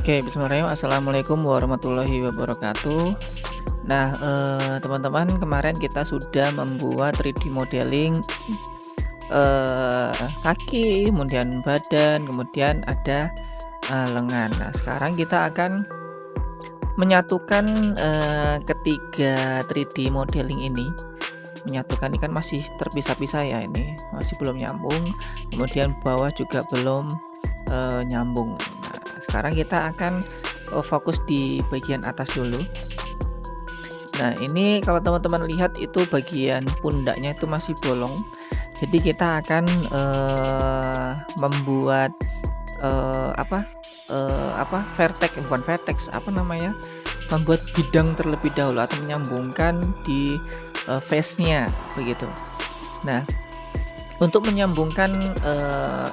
Oke, bismillahirrahmanirrahim. Assalamualaikum warahmatullahi wabarakatuh. Nah, teman-teman, kemarin kita sudah membuat 3D modeling, kaki, kemudian badan, kemudian ada, lengan. Nah, sekarang kita akan menyatukan, ketiga 3D modeling ini. Menyatukan ini kan masih terpisah-pisah ya ini, masih belum nyambung, kemudian bawah juga belum, nyambung. Nah, sekarang kita akan, fokus di bagian atas dulu. Nah, ini kalau teman-teman lihat itu bagian pundaknya itu masih bolong. Jadi kita akan, membuat, vertex, bukan vertex, apa namanya, membuat bidang terlebih dahulu atau menyambungkan di, face-nya begitu. Nah, untuk menyambungkan,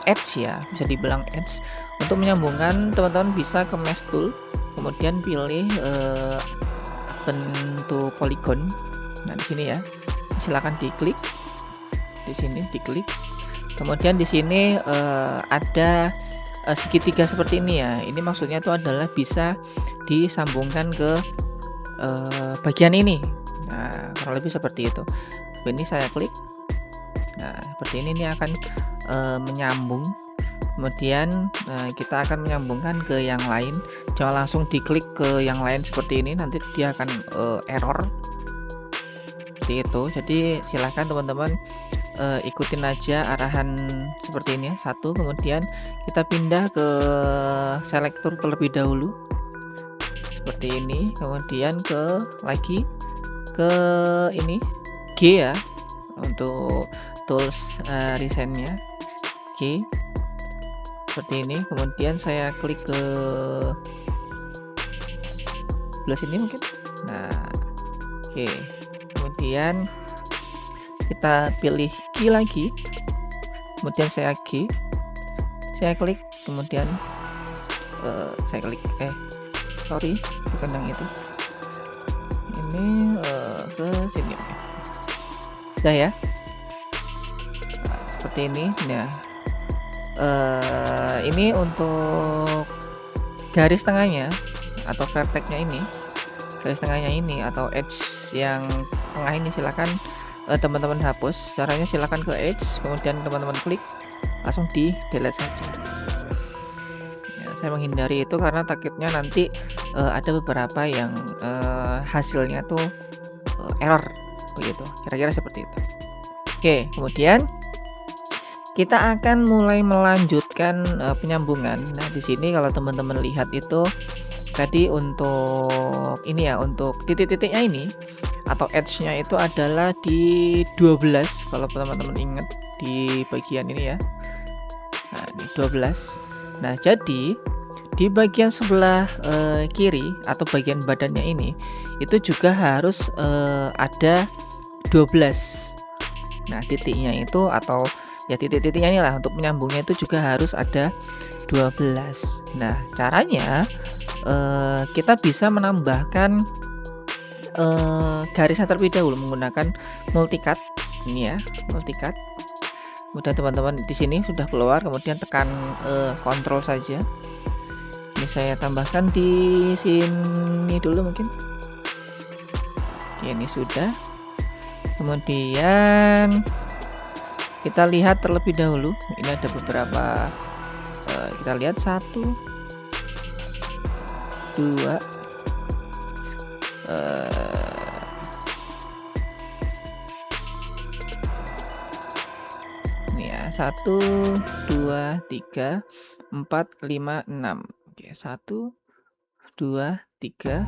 edge ya, bisa dibilang edge. Untuk menyambungkan teman-teman bisa ke mesh tool, kemudian pilih, bentuk poligon. Nah, di sini ya, silakan diklik, di sini diklik. Kemudian di sini, ada, segitiga seperti ini ya. Ini maksudnya itu adalah bisa disambungkan ke, bagian ini. Nah, kurang lebih seperti itu. Ini saya klik. Nah, seperti ini akan, menyambung. Kemudian, kita akan menyambungkan ke yang lain. Jangan langsung diklik ke yang lain seperti ini, nanti dia akan, error. Seperti itu. Jadi silahkan teman-teman, ikutin aja arahan seperti ini ya. Satu, kemudian kita pindah ke selektor terlebih dahulu. Seperti ini. Kemudian lagi ke ini, G ya, untuk tools, resign-nya, G. Seperti ini, kemudian saya klik ke sebelah sini mungkin. Nah, oke. Kemudian kita pilih key lagi, kemudian saya klik, kemudian, saya klik, sorry, bukan yang itu. Ini, ke sini, oke. Udah ya. Nah, seperti ini. Nah, ini untuk garis tengahnya atau vertex-nya ini, garis tengahnya ini atau edge yang tengah ini silakan, teman-teman hapus. Caranya silakan ke edge, kemudian teman-teman klik, langsung di delete saja. Ya, saya menghindari itu karena takutnya nanti, ada beberapa yang, hasilnya tuh, error begitu, kira-kira seperti itu. Oke, kemudian kita akan mulai melanjutkan, penyambungan. Nah, di sini kalau teman-teman lihat itu tadi untuk ini ya, untuk titik-titiknya ini atau edge-nya itu adalah di 12 kalau teman-teman ingat di bagian ini ya. Nah, ini 12. Nah, jadi di bagian sebelah, kiri atau bagian badannya ini itu juga harus, ada 12. Nah, titiknya itu atau ya titik-titiknya inilah untuk menyambungnya itu juga harus ada 12. Nah, caranya, kita bisa menambahkan, garisnya terlebih dahulu menggunakan multicut. Ini ya, multicut. Kemudian teman-teman di sini sudah keluar, kemudian tekan, kontrol saja. Ini saya tambahkan di sini dulu mungkin. Oke, ini sudah. Kemudian kita lihat terlebih dahulu. Ini ada beberapa, kita lihat 1, 2, ini ya 1, 2, 3, 4, 5, 6. Oke, 1, 2, 3,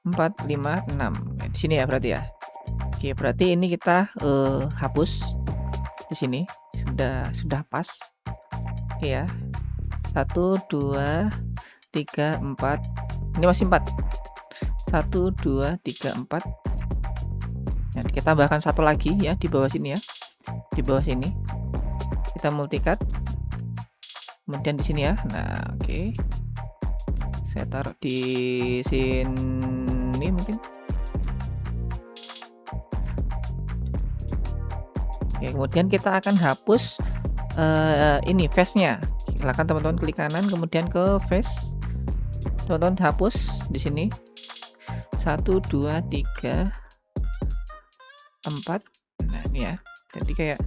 4, 5, 6. Nah, di sini ya berarti ya. Oke, berarti ini kita, hapus di sini. Sudah pas. Oke ya. 1, 2, 3, 4. Ini masih 4. 1, 2, 3, 4. Nah, kita tambahkan satu lagi ya di bawah sini ya. Di bawah sini. Kita multicut. Kemudian di sini ya. Nah, oke. Saya taruh di sini mungkin. Oke, kemudian kita akan hapus, ini face-nya. Silakan teman-teman klik kanan, kemudian ke face. Teman-teman hapus di sini 1, 2, 3, 4. Nah ini ya, jadi kayak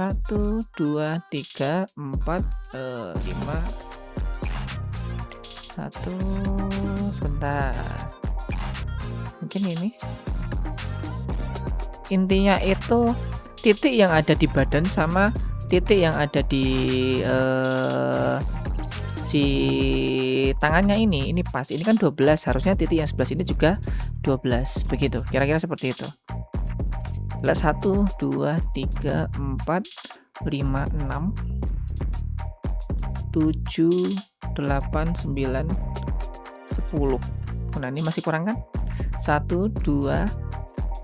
1, 2, 3, 4, 5. 1 sebentar, mungkin ini intinya itu titik yang ada di badan sama titik yang ada di si tangannya ini pas. Ini kan 12, harusnya titik yang sebelah sini juga 12, begitu kira-kira seperti itu. 1, 2, 3, 4, 5, 6, 7, 8, 9, 10. Nah ini masih kurang kan? 1, 2,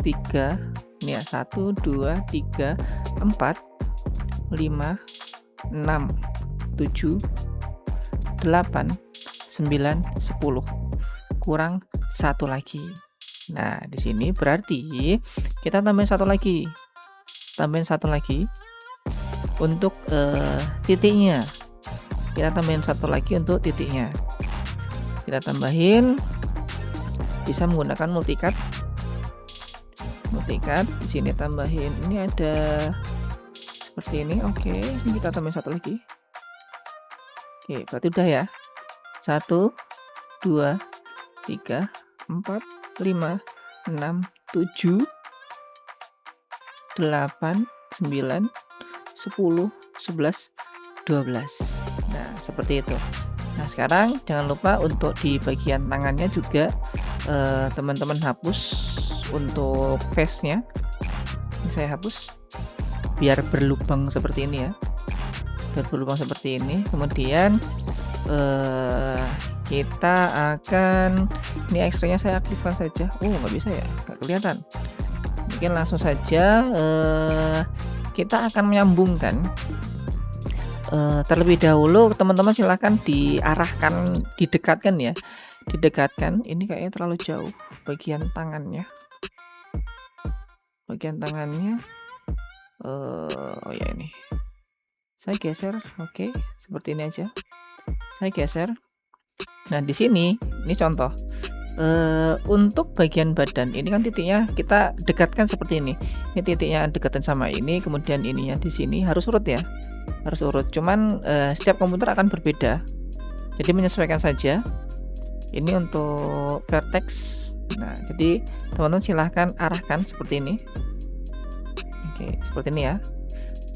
3, ini ya, 1, 2, 3, 4, 5, 6, 7, 8, 9, 10. Kurang 1 lagi. Nah di sini berarti kita tambahin 1 lagi. Tambahin 1 lagi untuk titiknya. Kita tambahin 1 lagi untuk titiknya. Kita tambahin, bisa menggunakan multicut. Multicut di sini tambahin, ini ada seperti ini. Oke, ini kita tambahin 1 lagi. Oke, berarti udah ya. 1, 2, 3, 4, 5, 6, 7, 8, 9, 10, 11, 12. Nah seperti itu. Nah sekarang jangan lupa untuk di bagian tangannya juga teman-teman hapus untuk face nya. Ini saya hapus biar berlubang seperti ini ya, biar berlubang seperti ini. Kemudian kita akan, ini X-ray-nya saya aktifkan saja. Nggak bisa ya, nggak kelihatan. Mungkin langsung saja kita akan menyambungkan. Terlebih dahulu teman-teman silahkan diarahkan, didekatkan ya, didekatkan. Ini kayaknya terlalu jauh bagian tangannya. Oh ya ini saya geser. Oke, seperti ini aja, saya geser. Nah di sini ini contoh untuk bagian badan ini kan titiknya kita dekatkan seperti ini. Ini titiknya dekatkan sama ini, kemudian ininya di sini harus urut ya, harus urut. Cuman setiap komputer akan berbeda, jadi menyesuaikan saja. Ini untuk vertex. Nah jadi teman-teman silahkan arahkan seperti ini. Oke, seperti ini ya,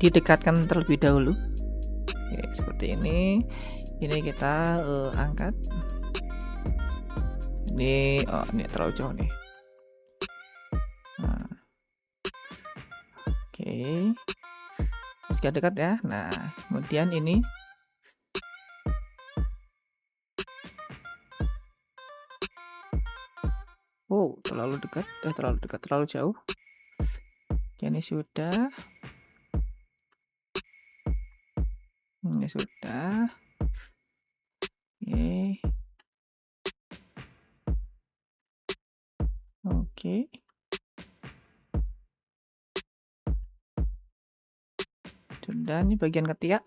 didekatkan terlebih dahulu. Oke, seperti ini. Ini kita angkat. Ini ini terlalu jauh nih. Nah, oke, masih dekat ya. Nah kemudian ini terlalu dekat, terlalu jauh. Oke, ini sudah, ini sudah. Oke. Sudah, ini bagian ketiak.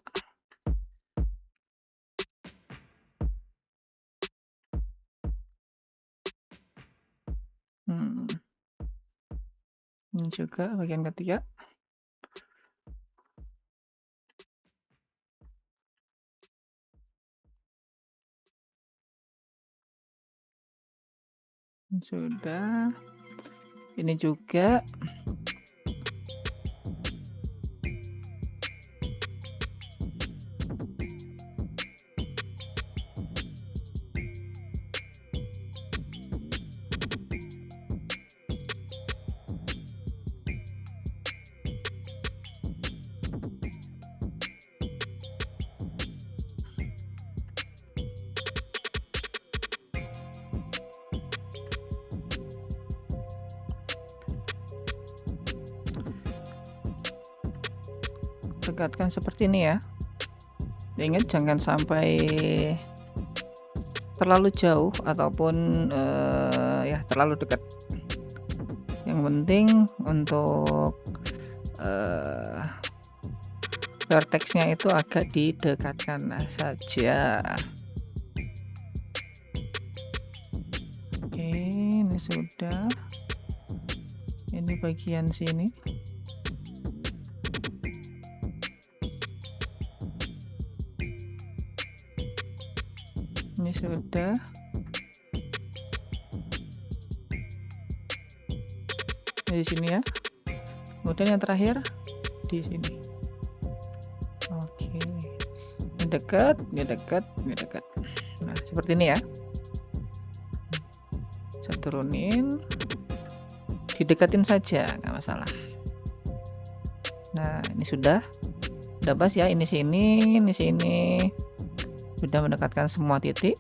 Ini juga bagian ketiak. Sudah, ini juga. Dekatkan seperti ini ya. Ingat jangan sampai terlalu jauh ataupun ya terlalu dekat. Yang penting untuk vertexnya itu agak didekatkan saja. Oke, ini sudah. Ini bagian sini. Ini sudah. Di sini ya. Kemudian yang terakhir di sini. Oke. Ini dekat, ini dekat, ini dekat. Nah, seperti ini ya. Saya turunin. Didekatin saja, nggak masalah. Nah, ini sudah pas ya, ini sini, ini sini. Sudah mendekatkan semua titik.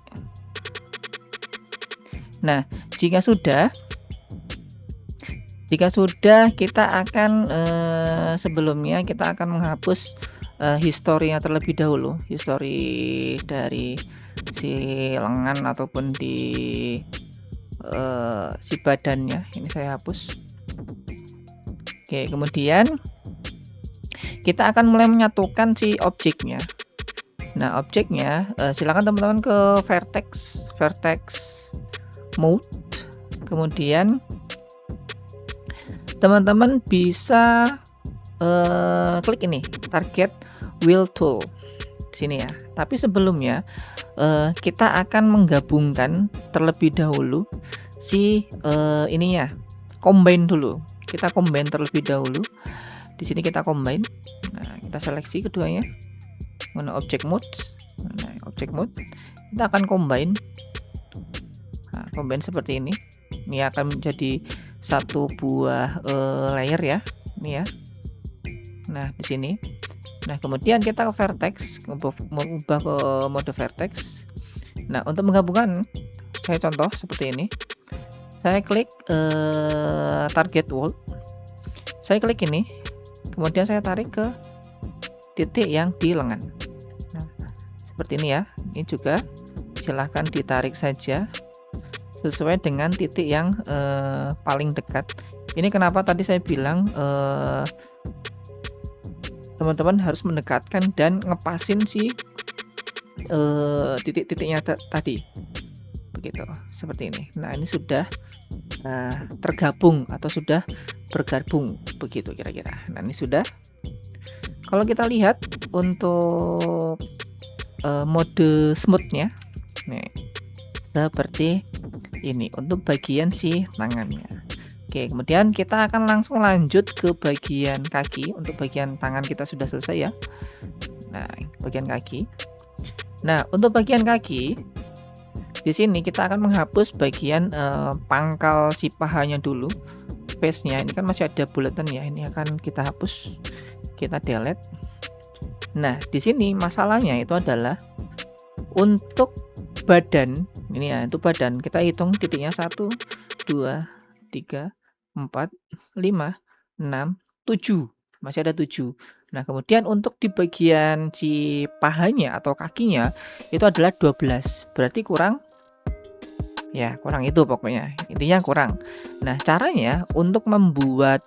Nah, jika sudah kita akan sebelumnya kita akan menghapus historinya terlebih dahulu, histori dari si lengan ataupun di si badannya. Ini saya hapus. Oke, kemudian kita akan mulai menyatukan si objeknya. Nah, objeknya silakan teman-teman ke vertex mode, kemudian teman-teman bisa klik ini target wheel tool di sini ya. Tapi sebelumnya kita akan menggabungkan terlebih dahulu si ininya, combine dulu. Kita combine terlebih dahulu. Di sini kita combine. Nah, kita seleksi keduanya. Mana object mode? Nah, object mode. Kita akan combine. Nah, combine seperti ini. Ini akan menjadi satu buah layer ya. Ini ya. Nah, di sini. Nah, kemudian kita ke vertex, mengubah ke mode vertex. Nah, untuk menggabungkan, saya contoh seperti ini. Saya klik target world. Saya klik ini, kemudian saya tarik ke titik yang di lengan. Nah, seperti ini ya. Ini juga silahkan ditarik saja sesuai dengan titik yang paling dekat. Ini kenapa tadi saya bilang teman-teman harus mendekatkan dan ngepasin si titik-titiknya tadi, begitu, seperti ini. Nah, ini sudah tergabung atau sudah bergabung, begitu kira-kira. Nah, ini sudah. Kalau kita lihat untuk mode smoothnya, nih seperti ini untuk bagian si tangannya. Oke, kemudian kita akan langsung lanjut ke bagian kaki. Untuk bagian tangan kita sudah selesai ya. Nah, bagian kaki. Nah, untuk bagian kaki di sini kita akan menghapus bagian pangkal si pahanya dulu. Face-nya ini kan masih ada bulatan ya. Ini akan kita hapus. Kita delete. Nah, di sini masalahnya itu adalah untuk badan. Ini ya, itu badan. Kita hitung titiknya 1 2 3 4 5 6 7. Masih ada 7. Nah, kemudian untuk di bagian si pahanya atau kakinya itu adalah 12. Berarti kurang itu pokoknya. Intinya kurang. Nah, caranya untuk membuat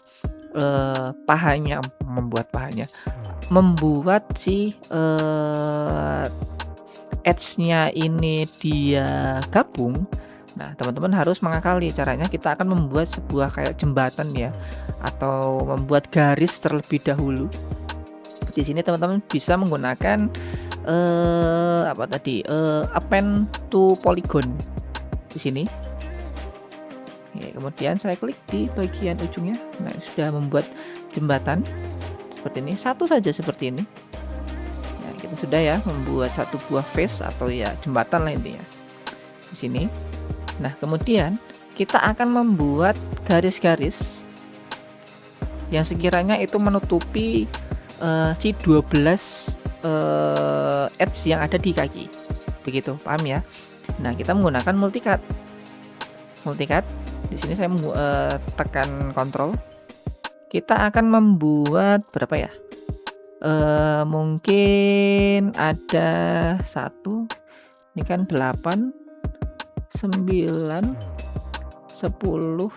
membuat si edge-nya ini dia gabung. Nah, teman-teman harus mengakali caranya. Kita akan membuat sebuah kayak jembatan ya, atau membuat garis terlebih dahulu. Di sini teman-teman bisa menggunakan append to polygon di sini. Oke, kemudian saya klik di bagian ujungnya. Nah, sudah membuat jembatan seperti ini. Satu saja seperti ini. Nah, kita sudah ya membuat satu buah face atau ya jembatan lah intinya. Di sini. Nah, kemudian kita akan membuat garis-garis yang sekiranya itu menutupi si 12 edge yang ada di kaki. Begitu, paham ya? Nah, kita menggunakan multicut. Di sini saya tekan kontrol. Kita akan membuat berapa ya? Mungkin ada 1. Ini kan 8 9 10 11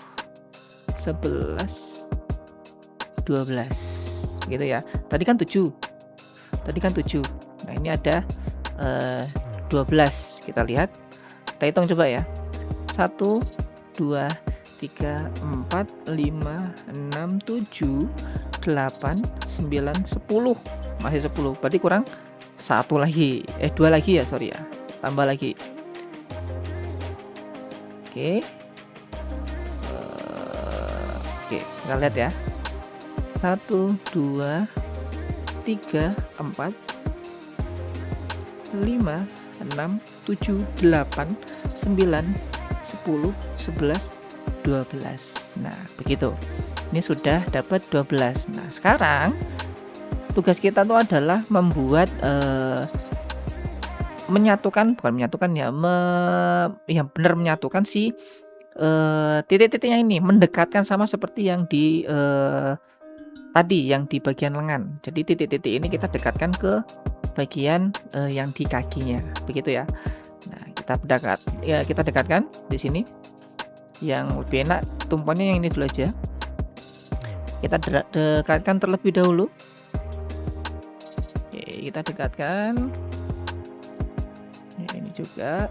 12 gitu ya. Tadi kan 7. tadi kan 7. Nah, ini ada 12. Kita lihat. Kita hitung coba ya. 1, 2, 3, 4, 5, 6, 7, 8, 9, 10. Masih 10. Berarti kurang 1 lagi. 2 lagi ya, sorry ya. Tambah lagi. Oke. Oke, kita lihat ya. 1, 2, 3, 4, 5, 6, 7, 8, 9, 10, 11, 12. Nah, begitu. Ini sudah dapat 12. Nah, sekarang tugas kita tuh adalah membuat menyatukan, bukan menyatukan ya, ya benar menyatukan si titik-titiknya ini, mendekatkan sama seperti yang di tadi yang di bagian lengan. Jadi titik-titik ini kita dekatkan ke bagian yang di kakinya, begitu ya. Nah, kita dekatkan di sini. Yang lebih enak tumpuannya yang ini dulu aja. Kita dekatkan terlebih dahulu. Oke, kita dekatkan. Ya, ini juga.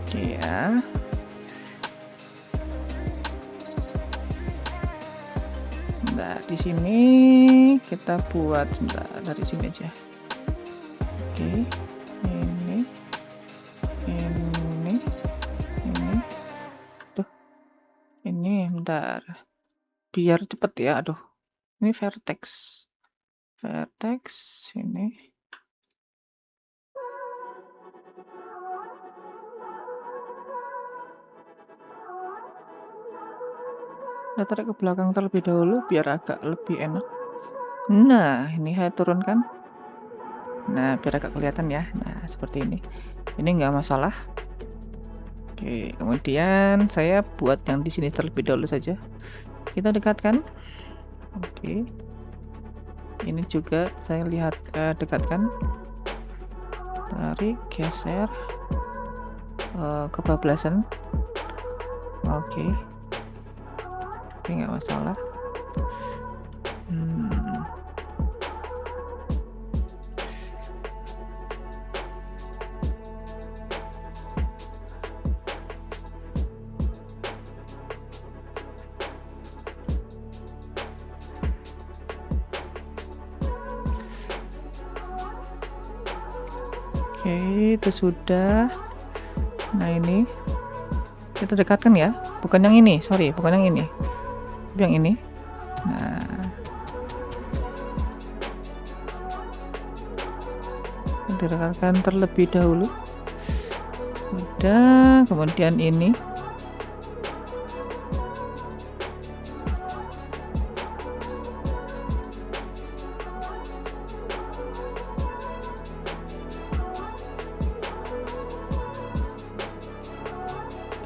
Oke ya. Nah, di sini kita buat sebentar dari sini aja. Oke. Ini. Tuh. Ini bentar. Biar cepet ya. Aduh. Ini vertex ini. Kita tarik ke belakang terlebih dahulu biar agak lebih enak. Nah, ini saya turunkan. Nah, biar agak kelihatan ya. Nah, seperti ini. Ini nggak masalah. Oke, kemudian saya buat yang di sini terlebih dahulu saja. Kita dekatkan. Oke. Ini juga saya lihat dekatkan. Tarik, geser. Kebablasan. Oke. Oke, nggak masalah. Oke, itu sudah. Nah, ini kita dekatkan ya, bukan yang ini, sorry, bukan yang ini, tapi yang ini. Nah, dekatkan terlebih dahulu. Udah, kemudian ini.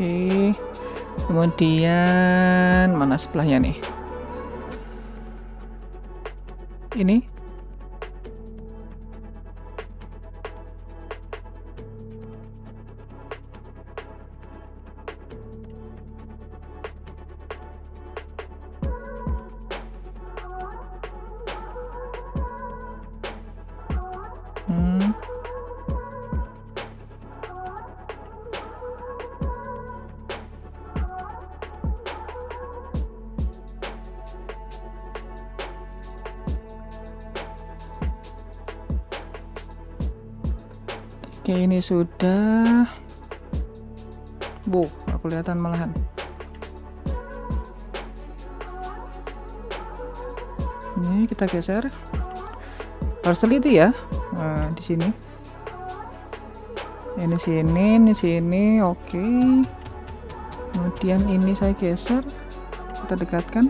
Oke, kemudian mana sebelahnya nih? Ini. Oke, ini sudah. Wow, nggak kelihatan malahan. Ini kita geser. Harus teliti ya. Nah, di sini. Ini sini. Oke. Kemudian ini saya geser. Kita dekatkan.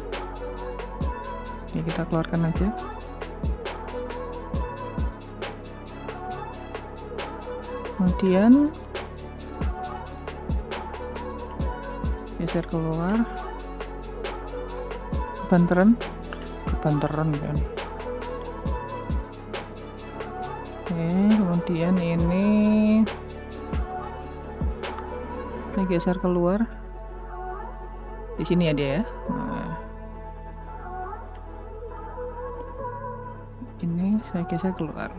Ini kita keluarkan aja. Kemudian geser keluar, banteran. banteran kan. Oke, kemudian ini saya geser keluar. Di sini ya dia ya. Nah, ini saya geser keluar.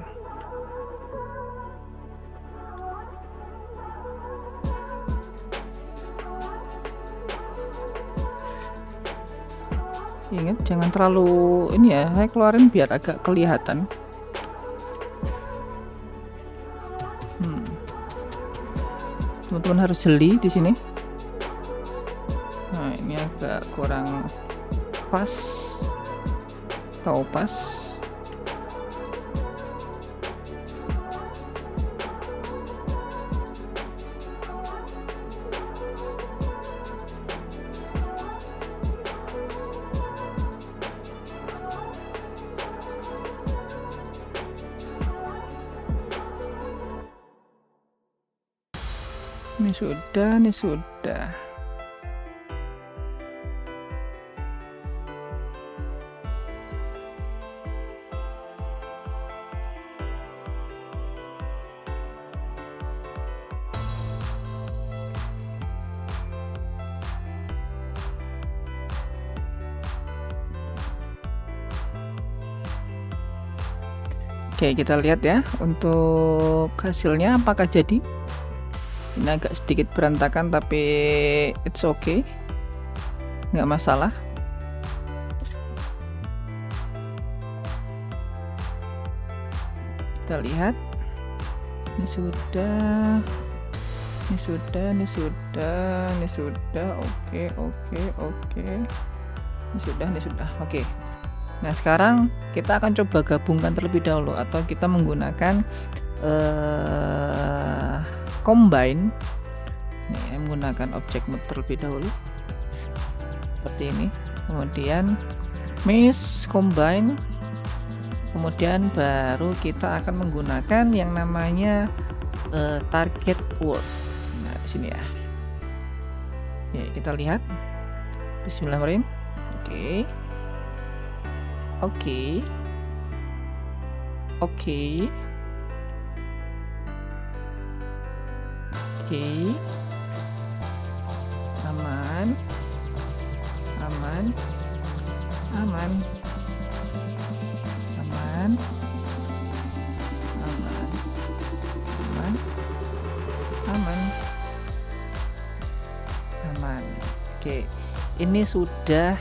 Ingat jangan terlalu ini ya, saya keluarin biar agak kelihatan. Teman-teman harus jeli di sini. Nah, ini agak kurang pas. Tahu pas. Ini sudah. Oke, kita lihat ya untuk hasilnya apakah jadi. Ini agak sedikit berantakan tapi it's okay, nggak masalah. Kita lihat, ini sudah, oke, ini sudah, oke. Nah sekarang kita akan coba gabungkan terlebih dahulu atau kita menggunakan combine. Nih, menggunakan objek mode terlebih dahulu seperti ini, kemudian mesh combine, kemudian baru kita akan menggunakan yang namanya target word. Nah di sini ya. Ya kita lihat. Bismillahirrahmanirrahim. Oke. Aman. Oke, ini sudah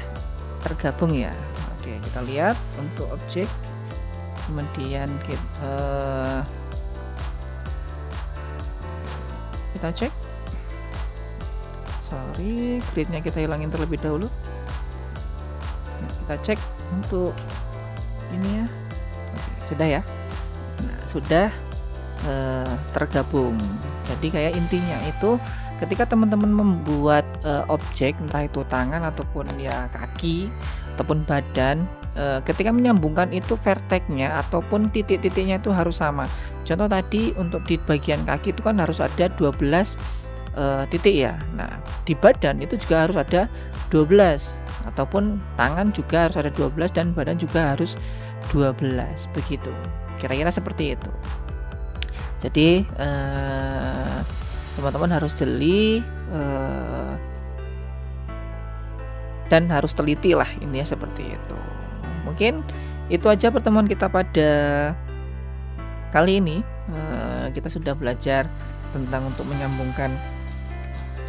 tergabung ya. Oke, kita lihat untuk objek, kemudian kita cek. Sorry, gridnya kita hilangin terlebih dahulu. Nah, kita cek untuk ini ya. Oke, sudah ya. Nah, sudah tergabung. Jadi kayak intinya itu ketika teman-teman membuat objek, entah itu tangan ataupun ya kaki ataupun badan, ketika menyambungkan itu vertexnya ataupun titik-titiknya itu harus sama. Contoh tadi untuk di bagian kaki itu kan harus ada 12 titik ya. Nah di badan itu juga harus ada 12, ataupun tangan juga harus ada 12 dan badan juga harus 12, begitu. Kira-kira seperti itu. Jadi teman-teman harus jeli dan harus teliti lah, ini seperti itu. Mungkin itu aja pertemuan kita pada kali ini. Kita sudah belajar tentang untuk menyambungkan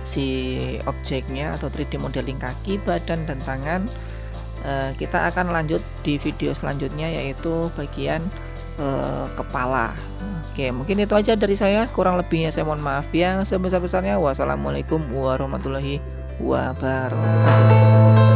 si objeknya atau 3D modeling kaki, badan, dan tangan. Kita akan lanjut di video selanjutnya, yaitu bagian kepala. Oke, mungkin itu aja dari saya. Kurang lebihnya saya mohon maaf yang sebesar-besarnya. Wassalamualaikum warahmatullahi wabarakatuh.